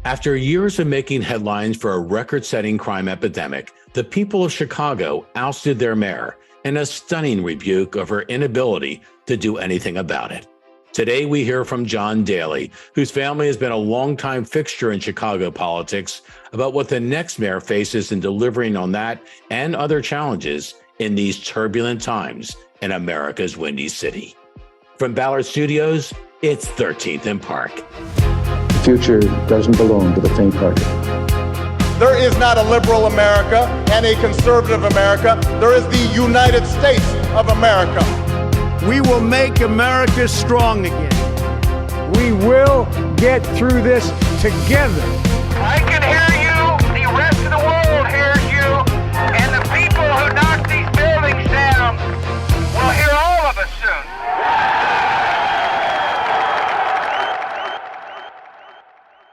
After years of making headlines for a record-setting crime epidemic, the people of Chicago ousted their mayor in a stunning rebuke of her inability to do anything about it. Today, we hear from John Daley, whose family has been a longtime fixture in Chicago politics, about what the next mayor faces in delivering on that and other challenges in these turbulent times in America's Windy City. From Ballard Studios, it's 13th and Park. The future doesn't belong to the faint-hearted. There is not a liberal America and a conservative America. There is the United States of America. We will make America strong again. We will get through this together. I can hear you. The rest of the world hears you. And the people who knock these buildings down will hear all of us soon.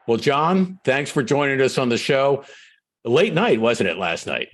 Well, John, thanks for joining us on the show. Late night, wasn't it, last night?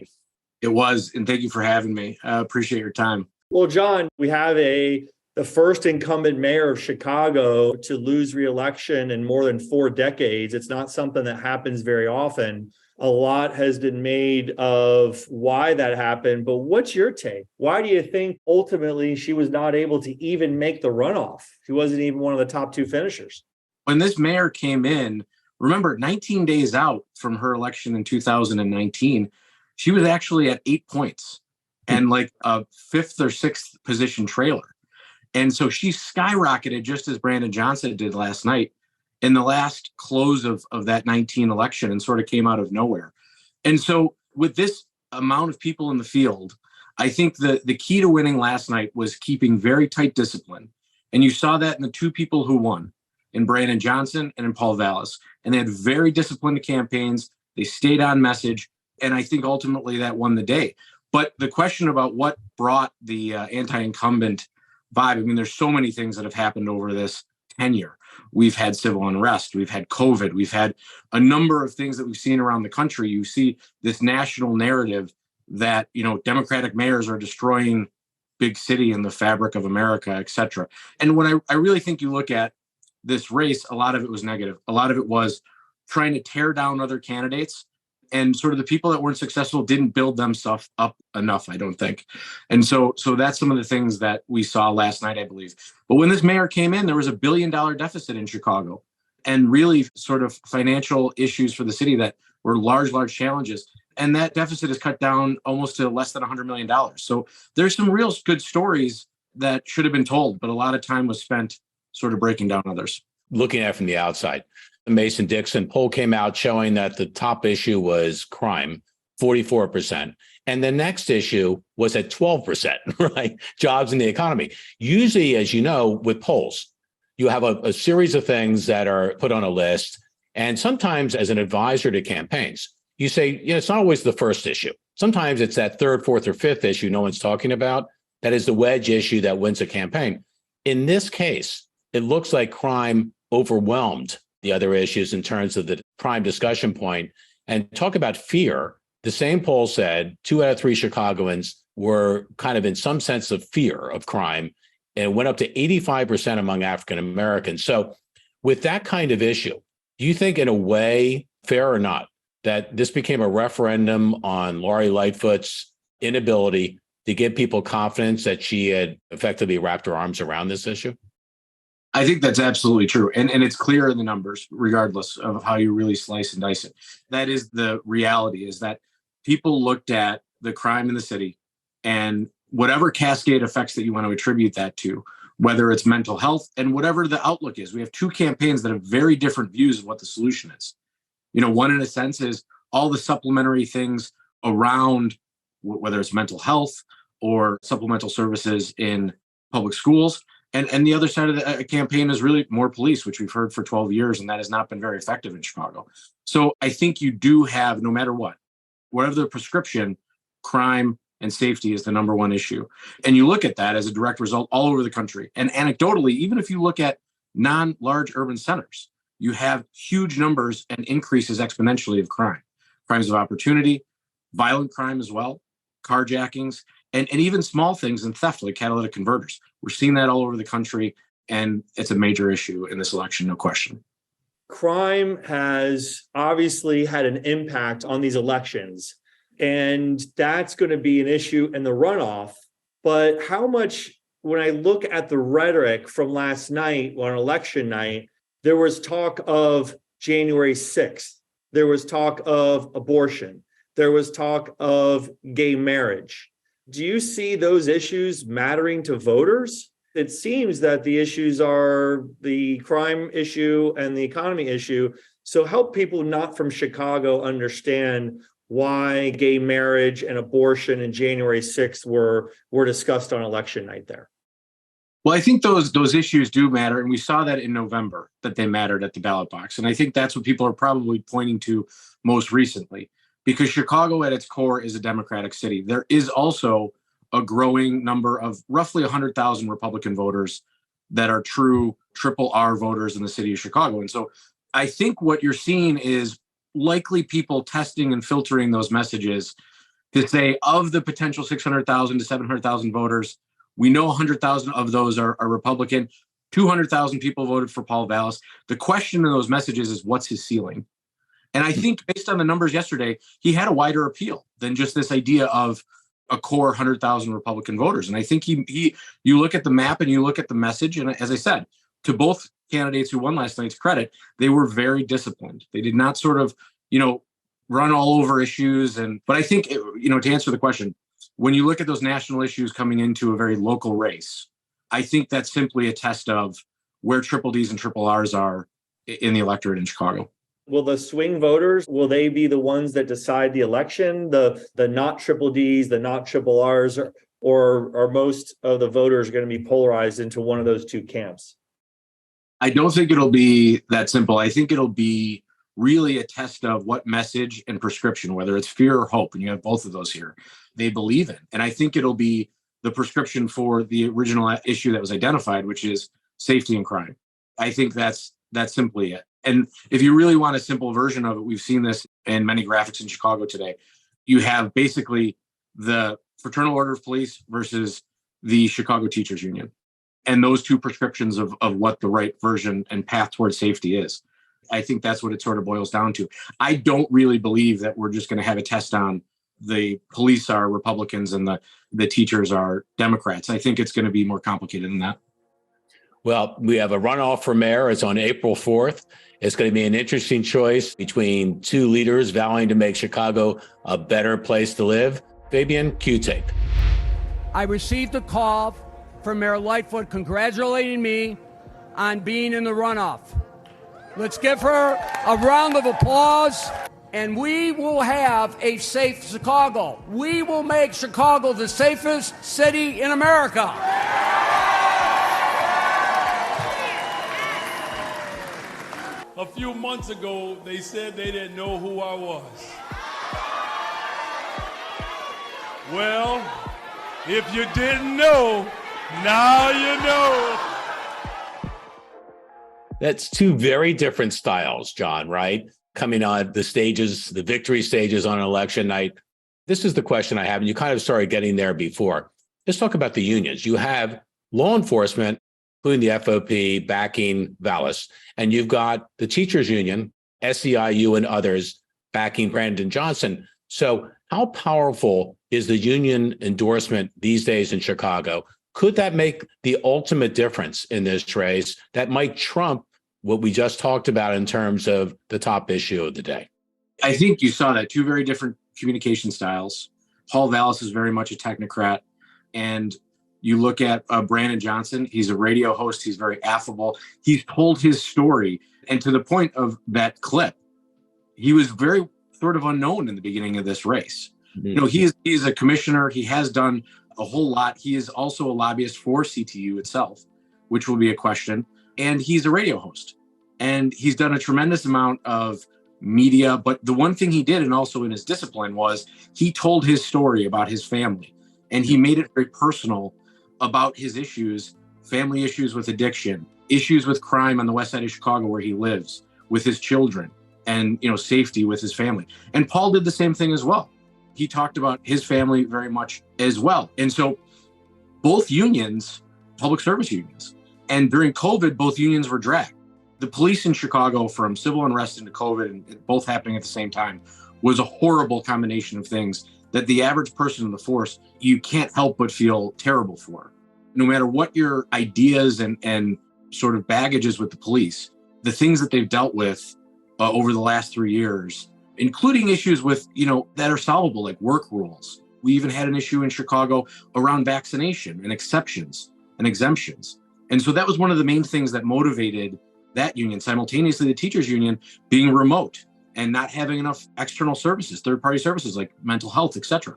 It was, and thank you for having me. I appreciate your time. Well, John, we have the first incumbent mayor of Chicago to lose re-election in more than 4 decades. It's not something that happens very often. A lot has been made of why that happened, but what's your take? Why do you think ultimately she was not able to even make the runoff? She wasn't even one of the top 2 finishers. When this mayor came in, remember, 19 days out from her election in 2019, she was actually at 8 points and like a 5th or 6th position trailer. And so she skyrocketed just as Brandon Johnson did last night in the last close of that 19 election and sort of came out of nowhere. And so with this amount of people in the field, I think the key to winning last night was keeping very tight discipline. And you saw that in the 2 people who won, in Brandon Johnson and in Paul Vallis. And they had very disciplined campaigns. They stayed on message. And I think ultimately that won the day. But the question about what brought the anti-incumbent vibe, I mean, there's so many things that have happened over this tenure. We've had civil unrest. We've had COVID. We've had a number of things that we've seen around the country. You see this national narrative that, Democratic mayors are destroying big city and the fabric of America, et cetera. And when I really think you look at this race, a lot of it was negative. A lot of it was trying to tear down other candidates. And sort of the people that weren't successful didn't build themselves up enough, I don't think. And so that's some of the things that we saw last night, I believe. But when this mayor came in, there was $1 billion deficit in Chicago and really sort of financial issues for the city that were large challenges. And that deficit is cut down almost to less than $100 million. So there's some real good stories that should have been told, but a lot of time was spent sort of breaking down others. Looking at it from the outside, the Mason-Dixon poll came out showing that the top issue was crime, 44%. And the next issue was at 12%, right? Jobs and the economy. Usually, as you know, with polls, you have a series of things that are put on a list. And sometimes as an advisor to campaigns, you say, it's not always the first issue. Sometimes it's that 3rd, 4th, or 5th issue no one's talking about. That is the wedge issue that wins a campaign. In this case, it looks like crime overwhelmed the other issues in terms of the prime discussion point. And talk about fear. The same poll said 2 out of 3 Chicagoans were kind of in some sense of fear of crime, and it went up to 85% among African Americans. So with that kind of issue, do you think in a way, fair or not, that this became a referendum on Lori Lightfoot's inability to give people confidence that she had effectively wrapped her arms around this issue? I think that's absolutely true. And it's clear in the numbers, regardless of how you really slice and dice it. That is the reality, is that people looked at the crime in the city and whatever cascade effects that you want to attribute that to, whether it's mental health and whatever the outlook is. We have 2 campaigns that have very different views of what the solution is. One in a sense is all the supplementary things around whether it's mental health or supplemental services in public schools. And the other side of the campaign is really more police, which we've heard for 12 years, and that has not been very effective in Chicago. So I think you do have, no matter what, whatever the prescription, crime and safety is the number 1 issue. And you look at that as a direct result all over the country. And anecdotally, even if you look at non-large urban centers, you have huge numbers and increases exponentially of crime. Crimes of opportunity, violent crime as well, carjackings, and even small things in theft like catalytic converters. We're seeing that all over the country, and it's a major issue in this election, no question. crime has obviously had an impact on these elections, and that's going to be an issue in the runoff. But how much, when I look at the rhetoric from last night on election night, there was talk of January 6th. There was talk of abortion. There was talk of gay marriage. Do you see those issues mattering to voters? It seems that the issues are the crime issue and the economy issue. So help people not from Chicago understand why gay marriage and abortion and January 6th were discussed on election night there. Well, I think those issues do matter. And we saw that in November, that they mattered at the ballot box. And I think that's what people are probably pointing to most recently, because Chicago at its core is a Democratic city. There is also a growing number of roughly 100,000 Republican voters that are true triple R voters in the city of Chicago. And so I think what you're seeing is likely people testing and filtering those messages to say, of the potential 600,000 to 700,000 voters, we know 100,000 of those are Republican. 200,000 people voted for Paul Vallas. The question in those messages is, what's his ceiling? And I think based on the numbers yesterday, he had a wider appeal than just this idea of a core 100,000 Republican voters. And I think you look at the map and you look at the message. And as I said, to both candidates who won last night's credit, they were very disciplined. They did not sort of, run all over issues. But I think, to answer the question, when you look at those national issues coming into a very local race, I think that's simply a test of where triple Ds and triple Rs are in the electorate in Chicago. Will the swing voters, will they be the ones that decide the election? The not triple Ds, the not triple Rs, or are most of the voters going to be polarized into one of those two camps? I don't think it'll be that simple. I think it'll be really a test of what message and prescription, whether it's fear or hope, and you have both of those here, they believe in. And I think it'll be the prescription for the original issue that was identified, which is safety and crime. I think that's simply it. And if you really want a simple version of it, we've seen this in many graphics in Chicago today. You have basically the Fraternal Order of Police versus the Chicago Teachers Union, and those two prescriptions of what the right version and path towards safety is. I think that's what it sort of boils down to. I don't really believe that we're just going to have a test on the police are Republicans and the teachers are Democrats. I think it's going to be more complicated than that. Well, we have a runoff for mayor. It's on April 4th. It's going to be an interesting choice between two leaders vowing to make Chicago a better place to live. Fabian, cue tape. I received a call from Mayor Lightfoot congratulating me on being in the runoff. Let's give her a round of applause, and we will have a safe Chicago. We will make Chicago the safest city in America. A few months ago, they said they didn't know who I was. Well, if you didn't know, now you know. That's two very different styles, John, right? Coming on the stages, the victory stages on election night. This is the question I have, and you kind of started getting there before. Let's talk about the unions. You have law enforcement, including the FOP, backing Vallas, and you've got the teachers union, SEIU, and others backing Brandon Johnson. So how powerful is the union endorsement these days in Chicago? Could that make the ultimate difference in this race that might trump what we just talked about in terms of the top issue of the day? I think you saw that, two very different communication styles. Paul Vallas is very much a technocrat. And you look at Brandon Johnson, he's a radio host. He's very affable. He's told his story. And to the point of that clip, he was very sort of unknown in the beginning of this race. Mm-hmm. He's a commissioner. He has done a whole lot. He is also a lobbyist for CTU itself, which will be a question. And he's a radio host. And he's done a tremendous amount of media. But the one thing he did, and also in his discipline, was he told his story about his family. And he made it very personal about his issues, family issues with addiction, issues with crime on the west side of Chicago where he lives, with his children, and safety with his family. And Paul did the same thing as well. He talked about his family very much as well. And so both unions, public service unions, and during COVID, both unions were dragged. The police in Chicago, from civil unrest into COVID, and both happening at the same time, was a horrible combination of things that the average person in the force, you can't help but feel terrible for. No matter what your ideas and sort of baggages with the police, the things that they've dealt with over the last 3 years, including issues with, that are solvable, like work rules. We even had an issue in Chicago around vaccination and exceptions and exemptions. And so that was one of the main things that motivated that union, simultaneously the teachers union being remote and not having enough external services, third-party services like mental health, et cetera.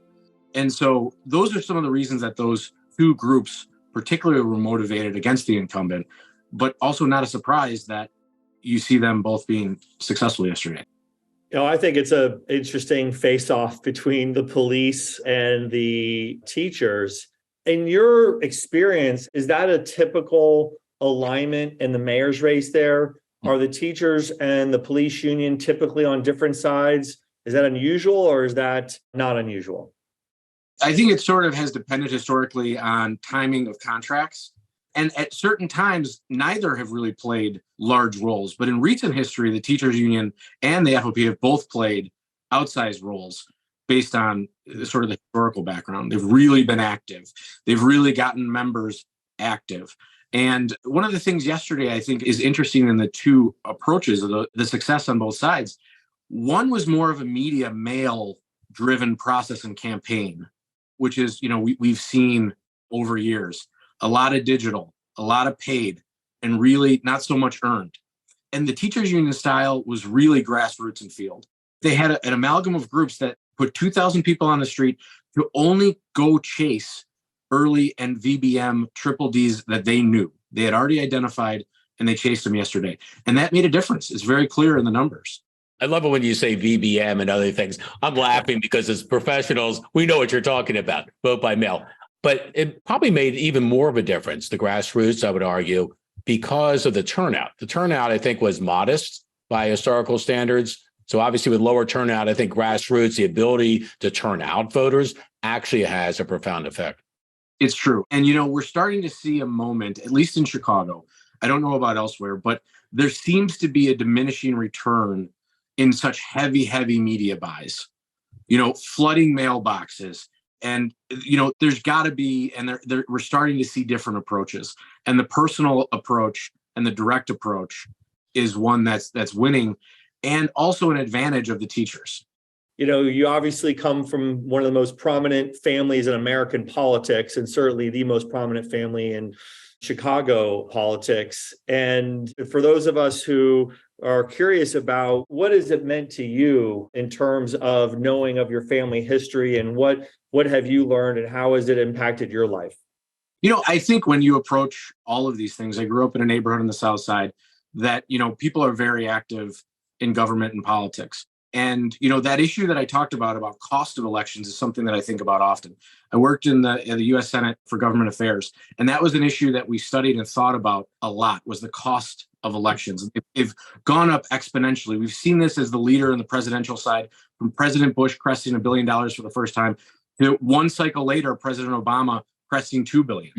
And so those are some of the reasons that those two groups particularly were motivated against the incumbent, but also not a surprise that you see them both being successful yesterday. I think it's an interesting face-off between the police and the teachers. In your experience, is that a typical alignment in the mayor's race there? Are the teachers and the police union typically on different sides? Is that unusual or is that not unusual? I think it sort of has depended historically on timing of contracts. And at certain times, neither have really played large roles. But in recent history, the teachers union and the FOP have both played outsized roles based on sort of the historical background. They've really been active. They've really gotten members active. And one of the things yesterday I think is interesting in the two approaches of the success on both sides. One was more of a media mail-driven process and campaign, which is, we've seen over years. A lot of digital, a lot of paid, and really not so much earned. And the teachers union style was really grassroots and field. They had an amalgam of groups that put 2,000 people on the street to only go chase early and VBM triple Ds that they knew. They had already identified and they chased them yesterday. And that made a difference. It's very clear in the numbers. I love it when you say VBM and other things. I'm laughing because as professionals, we know what you're talking about, vote by mail. But it probably made even more of a difference, the grassroots, I would argue, because of the turnout. The turnout, I think, was modest by historical standards. So obviously with lower turnout, I think grassroots, the ability to turn out voters actually has a profound effect. It's true. And, we're starting to see a moment, at least in Chicago. I don't know about elsewhere, but there seems to be a diminishing return in such heavy media buys, flooding mailboxes. And, there's got to be, and we're starting to see different approaches. And the personal approach and the direct approach is one that's winning, and also an advantage of the teachers. You obviously come from one of the most prominent families in American politics, and certainly the most prominent family in Chicago politics. And for those of us who are curious about what has it meant to you in terms of knowing of your family history, and what have you learned and how has it impacted your life? I think when you approach all of these things, I grew up in a neighborhood on the South Side that, people are very active in government and politics. And, that issue that I talked about cost of elections is something that I think about often. I worked in the U.S. Senate for government affairs, and that was an issue that we studied and thought about a lot, was the cost of elections. They've gone up exponentially. We've seen this as the leader in the presidential side, from President Bush cresting $1 billion for the first time to one cycle later, President Obama cresting $2 billion.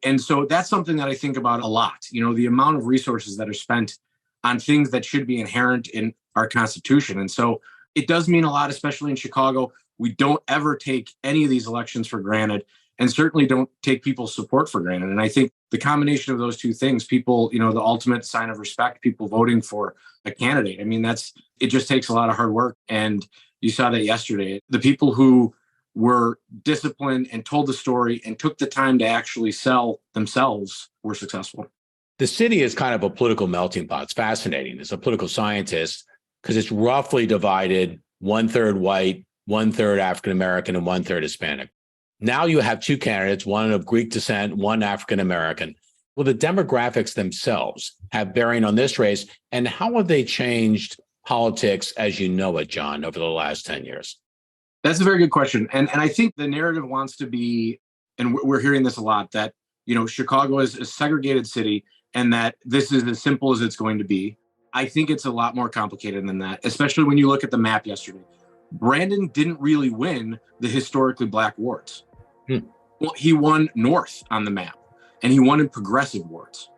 And so that's something that I think about a lot, the amount of resources that are spent on things that should be inherent in our Constitution. And so it does mean a lot, especially in Chicago. We don't ever take any of these elections for granted, and certainly don't take people's support for granted. And I think the combination of those two things, people, the ultimate sign of respect, people voting for a candidate. I mean, it just takes a lot of hard work. And you saw that yesterday. The people who were disciplined and told the story and took the time to actually sell themselves were successful. The city is kind of a political melting pot. It's fascinating. As a political scientist, because it's roughly divided 1/3 white, 1/3 African-American, and 1/3 Hispanic. Now you have two candidates, one of Greek descent, one African-American. Well, the demographics themselves have bearing on this race. And how have they changed politics as you know it, John, over the last 10 years? That's a very good question. And I think the narrative wants to be, and we're hearing this a lot, that, Chicago is a segregated city and that this is as simple as it's going to be. I think it's a lot more complicated than that, especially when you look at the map yesterday. Brandon didn't really win the historically black wards. Well, he won North on the map, and he won in progressive wards.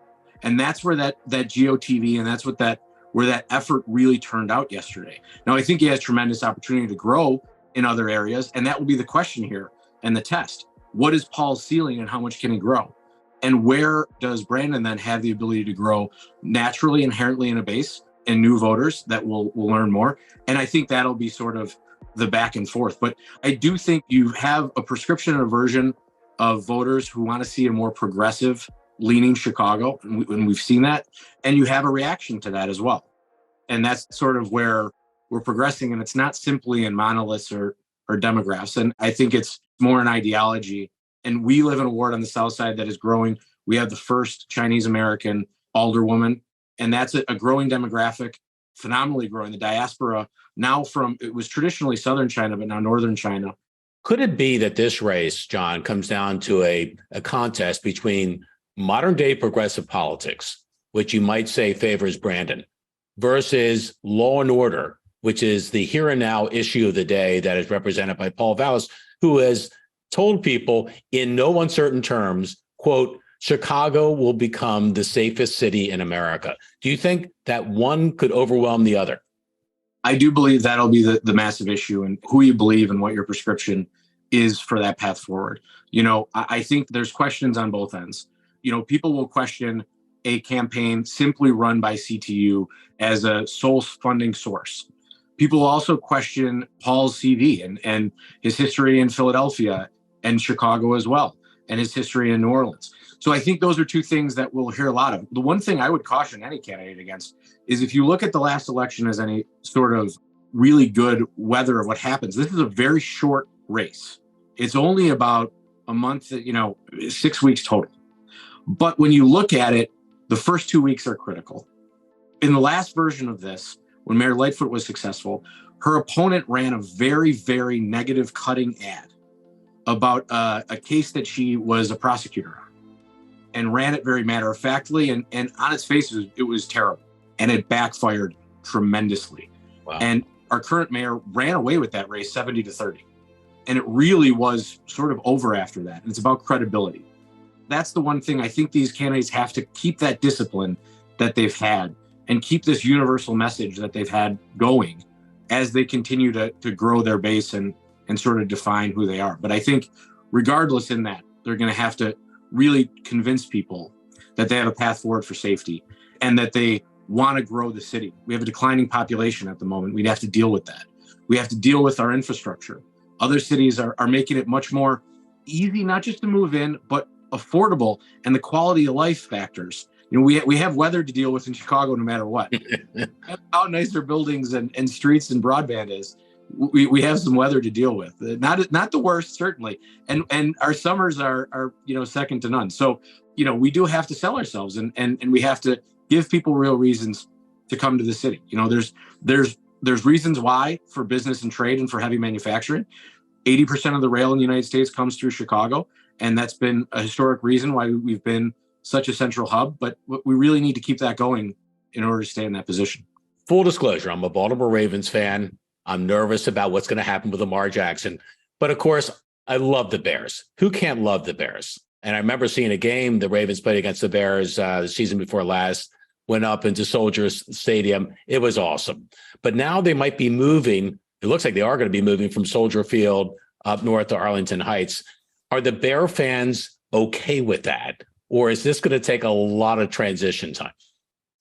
And that's where that GOTV and that's where that effort really turned out yesterday. Now, I think he has tremendous opportunity to grow in other areas. And that will be the question here and the test. What is Paul's ceiling and how much can he grow? And where does Brandon then have the ability to grow naturally, inherently in a base and new voters that will learn more? And I think that'll be sort of the back and forth. But I do think you have a prescription and a version of voters who want to see a more progressive leaning Chicago. And we've seen that. And you have a reaction to that as well. And that's sort of where we're progressing. And it's not simply in monoliths or demographics. And I think it's more an ideology. And we live in a ward on the south side that is growing. We have the first Chinese American alderwoman, and that's a growing demographic, phenomenally growing. The diaspora now it was traditionally southern China, but now northern China. Could it be that this race, John, comes down to a contest between modern day progressive politics, which you might say favors Brandon, versus law and order, which is the here and now issue of the day that is represented by Paul Vallas, who has told people in no uncertain terms, quote, Chicago will become the safest city in America. Do you think that one could overwhelm the other? I do believe that'll be the massive issue, and who you believe and what your prescription is for that path forward. I think there's questions on both ends. People will question a campaign simply run by CTU as a sole funding source. People also question Paul's CV and his history in Philadelphia and Chicago as well, and his history in New Orleans. So I think those are two things that we'll hear a lot of. The one thing I would caution any candidate against is if you look at the last election as any sort of really good weather of what happens, this is a very short race. It's only about a month, 6 weeks total. But when you look at it, the first 2 weeks are critical. In the last version of this, when Mayor Lightfoot was successful, her opponent ran a very, very negative cutting ad about a case that she was a prosecutor on, and ran it very matter-of-factly, and on its face, it was terrible, and it backfired tremendously. Wow. And our current mayor ran away with that race 70-30, and it really was sort of over after that, and it's about credibility. That's the one thing I think these candidates have to keep, that discipline that they've had, and keep this universal message that they've had going as they continue to grow their base and sort of define who they are. But I think regardless in that, they're going to have to really convince people that they have a path forward for safety and that they want to grow the city. We have a declining population at the moment. We'd have to deal with that. We have to deal with our infrastructure. Other cities are making it much more easy, not just to move in, but affordable, and the quality of life factors. We have weather to deal with in Chicago no matter what. How nice our buildings and streets and broadband is. We have some weather to deal with. Not the worst, certainly. And our summers are second to none. So, we do have to sell ourselves and we have to give people real reasons to come to the city. There's reasons why for business and trade and for heavy manufacturing. 80% of the rail in the United States comes through Chicago. And that's been a historic reason why we've been such a central hub. But we really need to keep that going in order to stay in that position. Full disclosure, I'm a Baltimore Ravens fan. I'm nervous about what's going to happen with Lamar Jackson. But of course, I love the Bears. Who can't love the Bears? And I remember seeing a game the Ravens played against the Bears the season before last, went up into Soldiers Stadium. It was awesome. But now they might be moving. It looks like they are going to be moving from Soldier Field up north to Arlington Heights. Are the Bear fans okay with that? Or is this going to take a lot of transition time?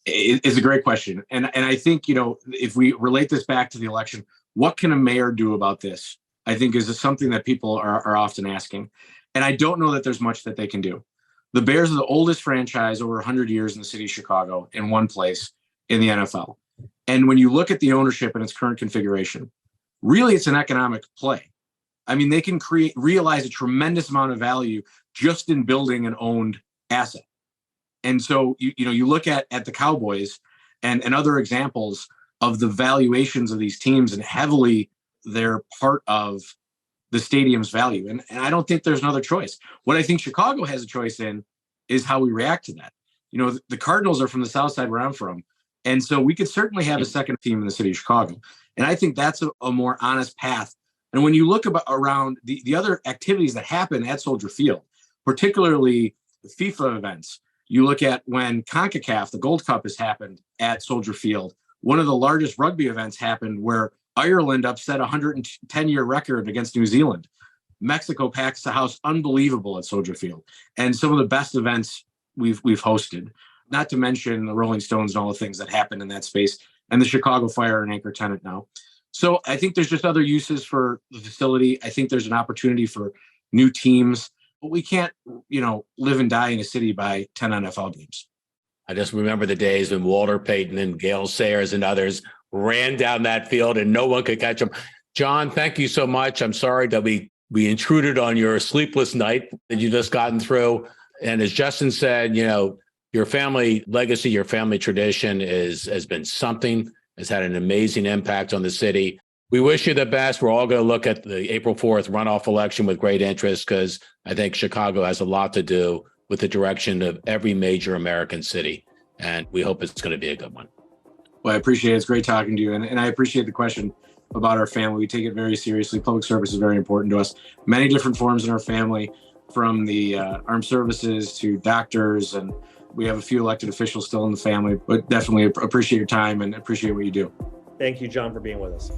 It's a great question. And I think, if we relate this back to the election, what can a mayor do about this? I think is something that people are often asking. And I don't know that there's much that they can do. The Bears are the oldest franchise over 100 years in the city of Chicago in one place in the NFL. And when you look at the ownership in its current configuration, really it's an economic play. I mean, they can realize a tremendous amount of value just in building an owned asset. And so, you look at the Cowboys and other examples of the valuations of these teams, and heavily they're part of the stadium's value. And I don't think there's another choice. What I think Chicago has a choice in is how we react to that. The Cardinals are from the south side where I'm from. And so we could certainly have a second team in the city of Chicago. And I think that's a more honest path. And when you look around the other activities that happen at Soldier Field, particularly the FIFA events, You look at when CONCACAF, the Gold Cup, has happened at Soldier Field. One of the largest rugby events happened where Ireland upset a 110-year record against New Zealand. Mexico packs the house unbelievable at Soldier Field. And some of the best events we've hosted, not to mention the Rolling Stones and all the things that happened in that space, and the Chicago Fire and anchor tenant now. So I think there's just other uses for the facility. I think there's an opportunity for new teams, but we can't, live and die in a city by 10 NFL games. I just remember the days when Walter Payton and Gale Sayers and others ran down that field and no one could catch them. John, thank you so much. I'm sorry that we intruded on your sleepless night that you just gotten through. And as Justin said, your family legacy, your family tradition has been something, has had an amazing impact on the city. We wish you the best. We're all going to look at the April 4th runoff election with great interest because I think Chicago has a lot to do with the direction of every major American city. And we hope it's going to be a good one. Well, I appreciate it. It's great talking to you. And I appreciate the question about our family. We take it very seriously. Public service is very important to us. Many different forms in our family, from the armed services to doctors, and we have a few elected officials still in the family, but definitely appreciate your time and appreciate what you do. Thank you, John, for being with us.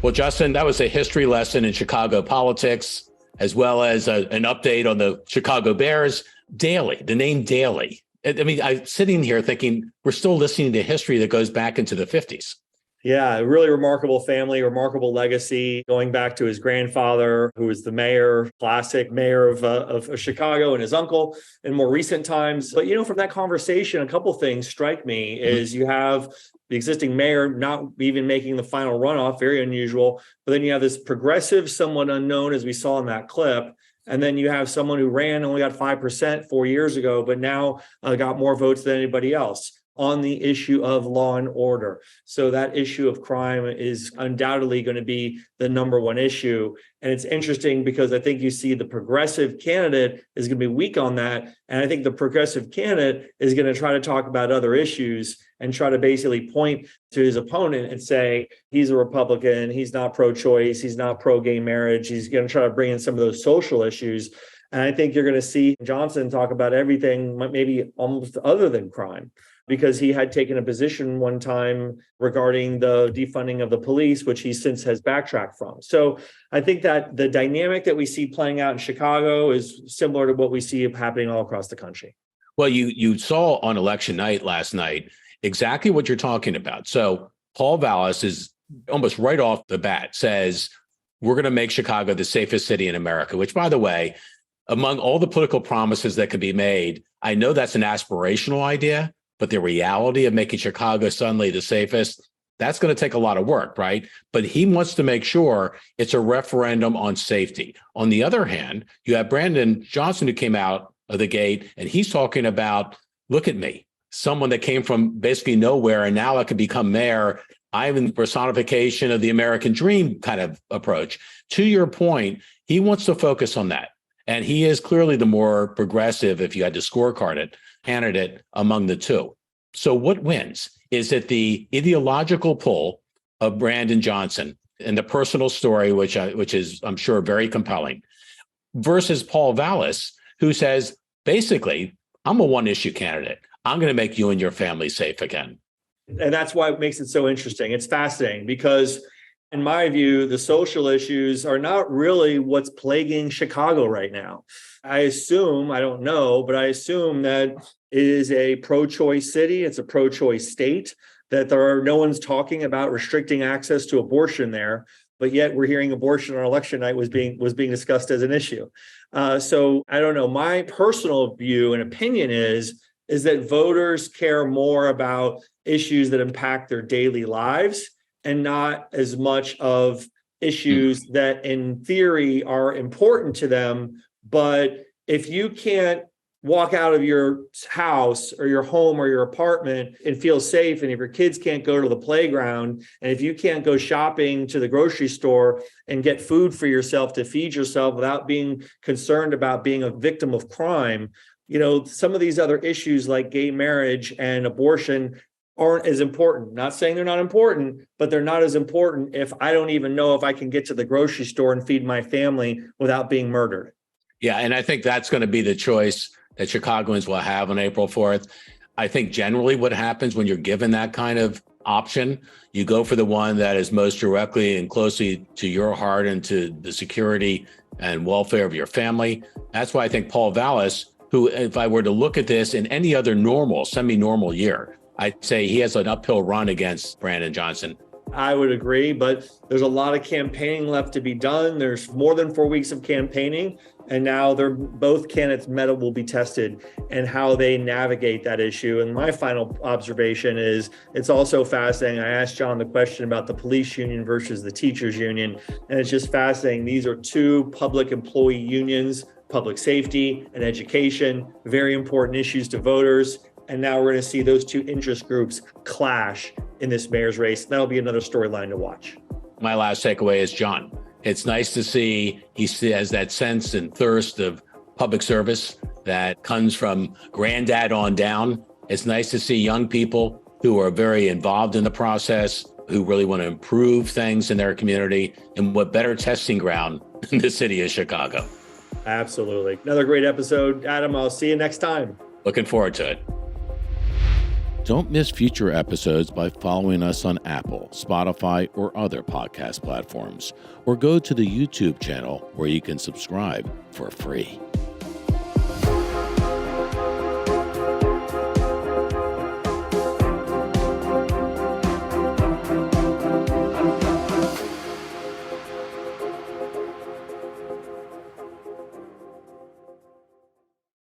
Well, Justin, that was a history lesson in Chicago politics, as well as an update on the Chicago Bears. Daley, the name Daley. I mean, I'm sitting here thinking we're still listening to history that goes back into the 50s. Yeah, a really remarkable family, remarkable legacy, going back to his grandfather, who was the mayor, classic mayor of Chicago, and his uncle in more recent times. But, from that conversation, a couple things strike me is you have the existing mayor not even making the final runoff, very unusual. But then you have this progressive, somewhat unknown, as we saw in that clip. And then you have someone who only got 5% 4 years ago, but now got more votes than anybody else on the issue of law and order. So that issue of crime is undoubtedly going to be the number one issue. And it's interesting because I think you see the progressive candidate is going to be weak on that. And I think the progressive candidate is going to try to talk about other issues and try to basically point to his opponent and say, he's a Republican, he's not pro-choice, he's not pro-gay marriage. He's going to try to bring in some of those social issues. And I think you're going to see Johnson talk about everything, maybe almost other than crime, because he had taken a position one time regarding the defunding of the police, which he since has backtracked from. So I think that the dynamic that we see playing out in Chicago is similar to what we see happening all across the country. Well, you saw on election night last night exactly what you're talking about. So Paul Vallas is almost right off the bat says, we're going to make Chicago the safest city in America, which, by the way, among all the political promises that could be made, I know that's an aspirational idea, but the reality of making Chicago suddenly the safest, that's going to take a lot of work, right? But he wants to make sure it's a referendum on safety. On the other hand, you have Brandon Johnson, who came out of the gate, and he's talking about, look at me, someone that came from basically nowhere, and now I could become mayor. I'm in the personification of the American dream kind of approach. To your point, he wants to focus on that. And he is clearly the more progressive, if you had to scorecard it, candidate among the two. So what wins? Is it the ideological pull of Brandon Johnson and the personal story, which is, I'm sure, very compelling, versus Paul Vallas, who says, basically, I'm a one-issue candidate. I'm going to make you and your family safe again. And that's why it makes it so interesting. It's fascinating because, in my view, the social issues are not really what's plaguing Chicago right now. I assume, I don't know, but I assume that it is a pro-choice city. It's a pro-choice state, that no one's talking about restricting access to abortion there. But yet we're hearing abortion on election night was being discussed as an issue. So I don't know. My personal view and opinion is that voters care more about issues that impact their daily lives and not as much of issues that in theory are important to them. But if you can't walk out of your house or your home or your apartment and feel safe, and if your kids can't go to the playground, and if you can't go shopping to the grocery store and get food for yourself to feed yourself without being concerned about being a victim of crime, some of these other issues like gay marriage and abortion aren't as important. Not saying they're not important, but they're not as important if I don't even know if I can get to the grocery store and feed my family without being murdered. Yeah, and I think that's going to be the choice that Chicagoans will have on April 4th. I think generally what happens when you're given that kind of option, you go for the one that is most directly and closely to your heart and to the security and welfare of your family. That's why I think Paul Vallas, who, if I were to look at this in any other normal, semi-normal year, I'd say he has an uphill run against Brandon Johnson. I would agree, but there's a lot of campaigning left to be done. There's more than 4 weeks of campaigning, and now both candidates' mettle will be tested and how they navigate that issue. And my final observation is it's also fascinating. I asked John the question about the police union versus the teachers union, and it's just fascinating. These are two public employee unions, public safety and education, very important issues to voters. And now we're going to see those two interest groups clash in this mayor's race. That'll be another storyline to watch. My last takeaway is John. It's nice to see he has that sense and thirst of public service that comes from granddad on down. It's nice to see young people who are very involved in the process, who really want to improve things in their community. And what better testing ground in the city of Chicago? Absolutely. Another great episode. Adam, I'll see you next time. Looking forward to it. Don't miss future episodes by following us on Apple, Spotify, or other podcast platforms, or go to the YouTube channel where you can subscribe for free.